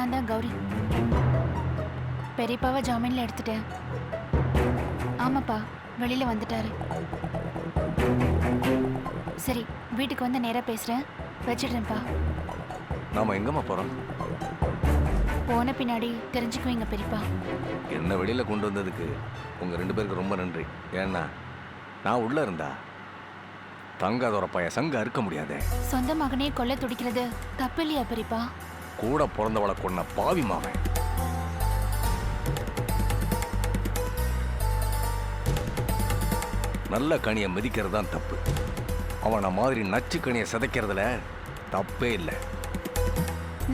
நான் தான் கௌரி. பெரியப்பாவை ஜாமீன்ல எடுத்துட்டேன். ஆமாப்பா, வெளியில வந்துட்டாரு. சரி, வீட்டுக்கு வந்து நேரா பேசுறேன். வச்சிடுறேன்ப்பா. நாம எங்கம்மா போறோம்? போன பின்னாடி தெரிஞ்சுக்குவீங்க பெரியப்பா. என்ன வெளியில கொண்டு வந்ததுக்கு உங்க 2 பேருக்கு ரொம்ப நன்றி. ஏன்னா நான் உள்ள இருந்தா தங்காதோர பைய சங்க அறுக்க முடியாதே. சொந்த மகனே கொல்ல துடிக்கிறது தப்பு இல்லையா பெரியப்பா? கூட பிறந்தவளை கொன்ன பாவி மாவன். நல்ல கனியை மிதிக்கிறது தான் தப்பு. அவனை மாதிரி நச்சு கனியை சிதைக்கிறதுல தப்பே இல்லை.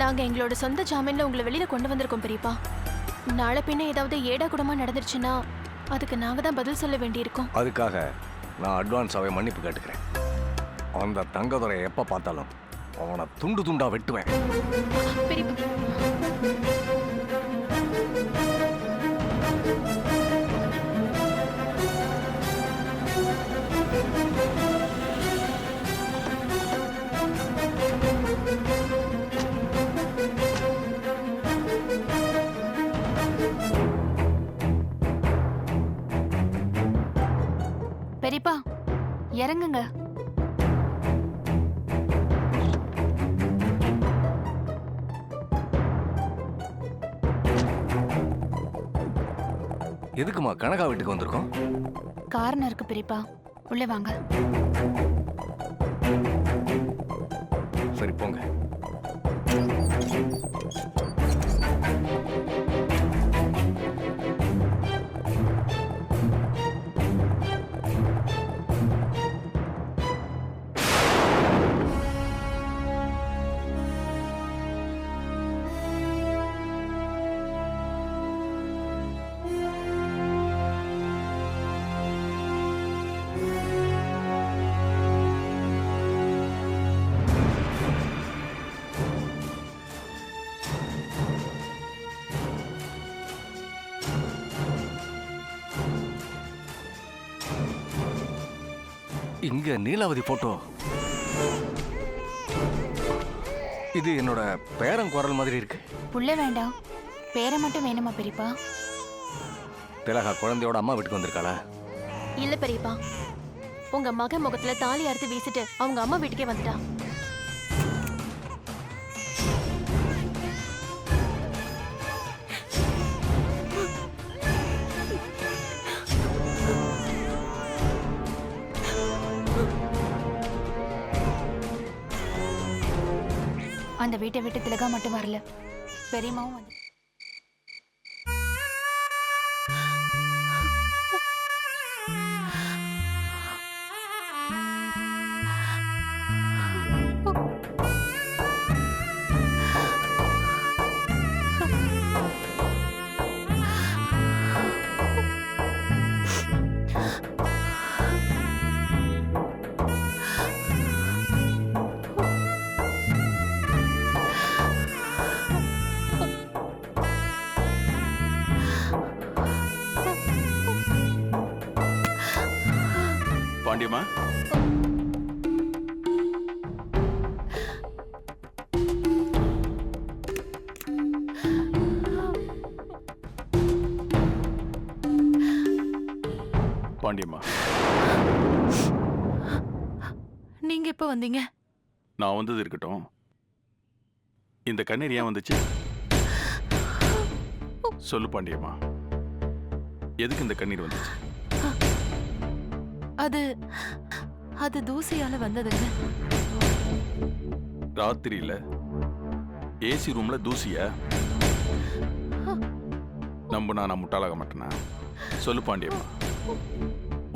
நாங்க எங்களோட சொந்த ஜாமீன்ல உங்களை வெளியில கொண்டு வந்திருக்கோம் பெரியப்பா. நாளை பின்ன ஏதாவது ஏடா கூடமா நடந்துருச்சுன்னா அதுக்கு நாங்க தான் பதில் சொல்ல வேண்டியிருக்கோம். அதுக்காக நான் அட்வான்ஸாவே மன்னிப்பு கேட்டுக்கிறேன். அந்த தங்கதுரை எப்ப பார்த்தாலும் அவனை துண்டு துண்டா வெட்டுவேன். பெரியப்பா, பெரியப்பா, இறங்குங்க. எதுக்குமா கனகா வீட்டுக்கு வந்திருக்கோம்? காரணம் இருக்கு பெரியப்பா, உள்ள வாங்க. சரி போங்க. இங்க நீலாவதி போட்டோ. இது என்னோட பேரன் குரல் மாதிரி இருக்கு. புள்ள வேண்டாம், பேரை மட்டும் வேணுமா பெரியப்பா? திலகா குழந்தையோட அம்மா வீட்டுக்கு வந்திருக்காளா? இல்ல பெரியப்பா, உங்க மகன் முகத்துல தாலி அறுத்து வீசிட்டு அவங்க அம்மா வீட்டுக்கே வந்துட்டா. அந்த வீட்டை விட்டு திலகா மட்டும் வரல, பெரியம்மாவும் வந்து. பாண்டியம்மா, பாண்டியம்மா, நீங்க எப்ப வந்தீங்க? நான் வந்தது இருக்கட்டும். இந்த கண்ணீர் ஏன் வந்துச்சு? சொல்லு பாண்டியம்மா, எதுக்கு இந்த கண்ணீர் வந்துச்சு? அது தூசியால வந்ததுங்க. ராத்திரியில ஏசி ரூம்ல தூசியா? நம்புனா நான் முட்டாளாக மாட்டேனா? சொல்லு பாண்டியம்மா,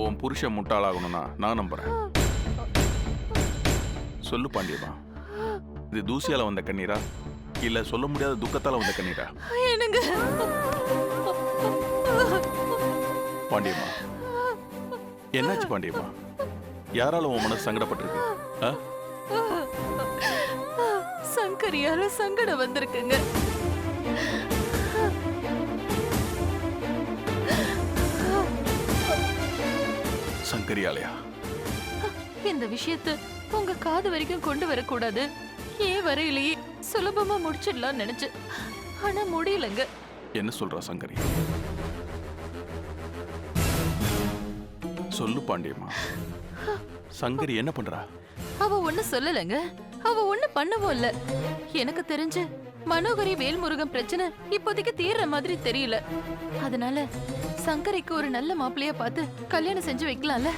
உன் புருஷன் முட்டாளாகணும்னா நான் நம்புறேன். சொல்லு பாண்டியம்மா, இது தூசியால வந்த கண்ணீரா இல்ல சொல்ல முடியாத துக்கத்தால வந்த கண்ணீரா? என்னங்க பாண்டியம்மா, என்னாச்சு பாண்டியம்மா? யாரால உன் மனசு சங்கடப்பட்டிருக்கு? சங்கரியால சங்கடம் வந்திருக்குங்க. சங்கரியாலயா? இந்த விஷயத்தை உங்க காது வரைக்கும் கொண்டு வரக்கூடாது. ஏன் வரையிலேயே சுலபமா முடிச்சிடலாம்னு நினைச்சேன். ஆனா முடியலங்க. என்ன சொல்றா சங்கரி? சொல்லு பாண்டியம்மா. சங்கரி என்ன பண்றா? அவ ஒண்ணு சொல்லலங்க. அவ ஒண்ணு பண்ணவும் இல்ல. எனக்கு தெரிஞ்சு மனோகரி வேல்முருகன் பிரச்சனை இப்போதைக்கு தீர்ற மாதிரி தெரியல. அதனால சங்கரிக்கு ஒரு நல்ல மாப்பிள்ளைய பார்த்து கல்யாணம் செஞ்சு வைக்கலாம்ல.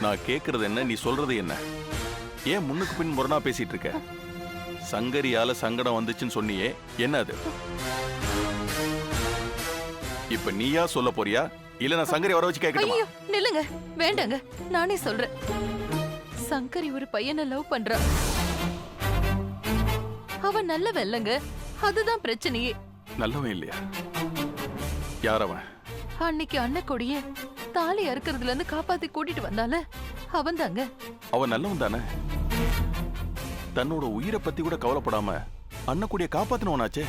நான் கேக்குறது என்ன, நீ சொல்றது என்ன? ஏன் முன்னுக்கு பின் முரணா பேசிட்டு இருக்க? சங்கரியால சங்கடம் வந்துச்சுன்னு சொன்னியே, என்ன அது? இப்ப நீயா சொல்ல போறியா இல்ல நான் சங்கரி வர வச்சு கேட்கணுமா? ஐயோ நில்லுங்க, வேண்டாங்க, நானே சொல்றேன். சங்கரி ஒரு பையனை லவ் பண்றா. அவன் நல்லவன் இல்லங்க, அதுதான் பிரச்சனையே. நல்லவன் இல்லையா? யார் அவன்? அன்னைக்கு அண்ணக்கொடிய தாலி அறுக்கிறதுல இருந்து காப்பாத்தி கூட்டிட்டு வந்தால அவன் தாங்க. அவன் நல்லவன் தானே? தன்னோட உயிரை பத்தி கூட கவலைப்படாம அண்ணக்கூடிய காப்பாத்தினவனாச்சே.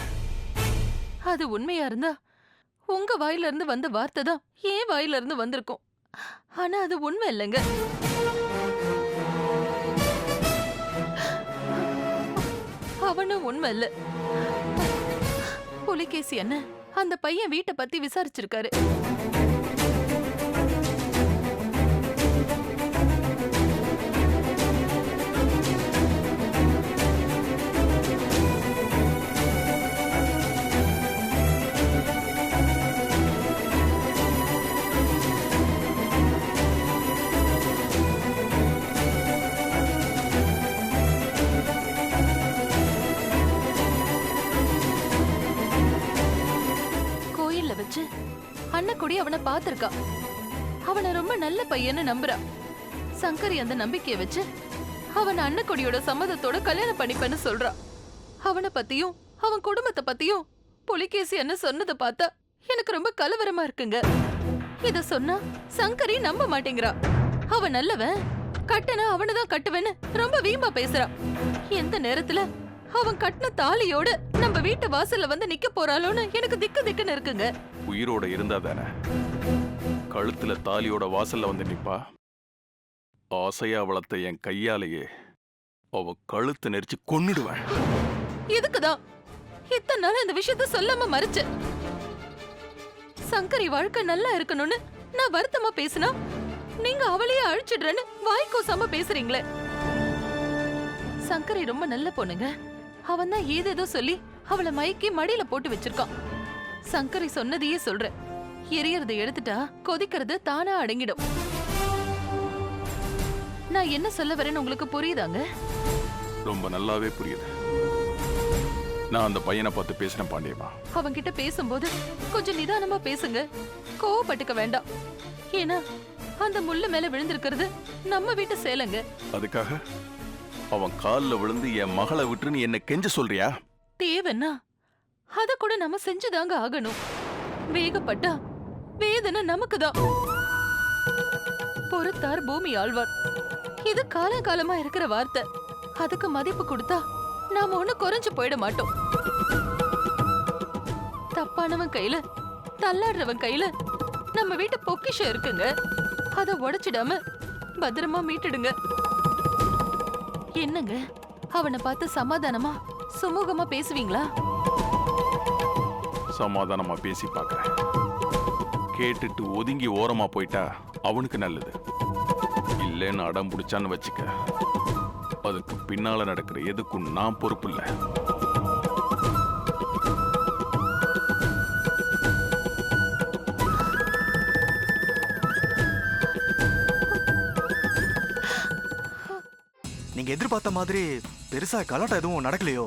அது உண்மையா இருந்தா உங்க வாயில இருந்து வந்த வார்த்தை தான் ஏன் வாயில இருந்து வந்திருக்கும். ஆனா அது உண்மை இல்லைங்க. அவனும் உண்மை இல்ல. புலிகேசி அண்ணன் அந்த பையன் வீட்டை பத்தி விசாரிச்சிருக்காரு. கோயில்ல வச்சு அண்ணக்குடி அவனை பார்த்திருக்கா. அவனை ரொம்ப நல்ல பையன்னு நம்புறா. சங்கரி அந்த நம்பிக்கைய வச்சு அவன் அண்ணக்குடியோட சம்மதத்தோட கல்யாணம் பண்ணிப்பேன்னு சொல்றா. அவனை பத்தியும் அவன் குடும்பத்தை பத்தியும் புலிகேசி அண்ணன் சொன்னதை பார்த்தா எனக்கு ரொம்ப கலவரமா இருக்குங்க. இத சொன்னா சங்கரி நம்ப மாட்டேங்கிறா. அவன் நல்லவன், கட்டணா அவனதான் கட்டுவேன்னு ரொம்ப வீம்பா பேசுறா. எந்த நேரத்துல அவன் கட்டின தாலியோட நம்ம வீட்டு வாசல்ல வந்து நிக்க போறாளோன்னு எனக்கு திக்கு திக்குன்னு இருக்குங்க. உயிரோட இருந்தா தானே கழுத்துல தாலியோட வாசல்ல வந்து நிப்பா. ஆசையா வளர்த்த என் கையாலேயே அவ கழுத்தை நெரிச்சு கொன்னுடுவேன். இதுக்குதான் இத்தனை நாள் இந்த விஷயத்த சொல்லாம மறைச்சேன். சங்கரி வாழ்க்கை நல்லா இருக்கணும்னு நான் வருத்தமா பேசினா நீங்க அவளையே அழிச்சிடுறேன்னு வாய்க்கோசாம பேசுறீங்களே. சங்கரி ரொம்ப நல்ல பொண்ணுங்க. அவன் தான் ஏதேதோ சொல்லி அவளை மயக்கி மடியில போட்டு வச்சிருக்கான். சங்கரி சொன்னதையே சொல்றேன். எரியறதை எடுத்துட்டா கொதிக்கிறது தானா அடங்கிடும். நான் என்ன சொல்ல வரேன்னு உங்களுக்கு புரியுதாங்க? ரொம்ப நல்லாவே புரியுது. நான் அந்த பையனை பார்த்து பேசினேன் பாண்டியம்மா. அவன்கிட்ட பேசும்போது கொஞ்சம் நிதானமா பேசுங்க, கோவப்பட்டுக்க வேண்டாம். ஏன்னா அந்த முள்ளு மேல விழுந்திருக்கிறது நம்ம வீட்டு சேலங்க. அதுக்காக அவன் கால்ல விழுந்து என் மகளை விட்டுன்னு என்ன கெஞ்ச சொல்றியா? தேவைன்னா அத கூட நம்ம செஞ்சுதாங்க ஆகணும். வேகப்பட்டா வேதனை நமக்குதான். பொறுத்தார் பூமி ஆழ்வார், இது காலகாலமா இருக்கிற வார்த்தை. அதுக்கு மதிப்பு கொடுத்தா நாம ஒண்ணு குறைஞ்சு போயிட மாட்டோம். தப்பானவன் கையில தள்ளாடுறவன் கையில நம்ம வீட்டு பொக்கிஷம் இருக்குங்க. அத உடைச்சிடாம பத்திரமா மீட்டுடுங்க. என்னங்க, அவனை பார்த்து சமாதானமா சுமூகமா பேசுவீங்களா? சமாதானமா பேசி பார்க்கறேன். கேட்டுட்டு ஒதுங்கி ஓரமா போயிட்டா அவனுக்கு நல்லது. இல்லைன்னு அடம் பிடிச்சான்னு வச்சுக்க, அதுக்கு பின்னால நடக்கிற எதுக்கும் நான் பொறுப்பு இல்லை. நீங்க எதிர்பார்த்த மாதிரி பெருசா கலாட்டா எதுவும் நடக்கலையோ?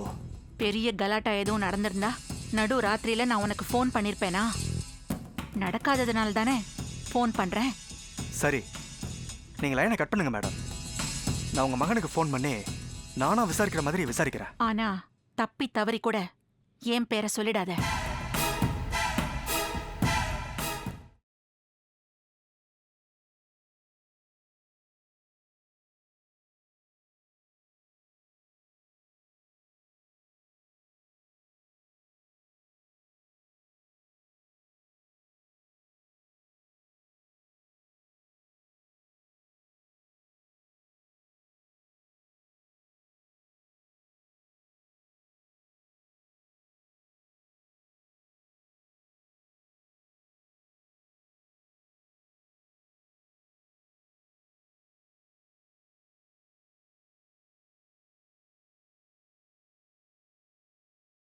பெரிய கலாட்டா எதுவும் நடந்திருந்தா நடு ராத்திரியில நான் உனக்கு ஃபோன் பண்ணிருப்பேனா? நடக்காததுனால தானே ஃபோன் பண்றேன். சரி, நீங்க லைனை கட் பண்ணுங்க மேடம். நான் உங்க மகனுக்கு ஃபோன் பண்ணி நானா விசாரிக்கிற மாதிரி விசாரிக்கிறேன். ஆனா தப்பி தவறி கூட என் பேரை சொல்லிடாத.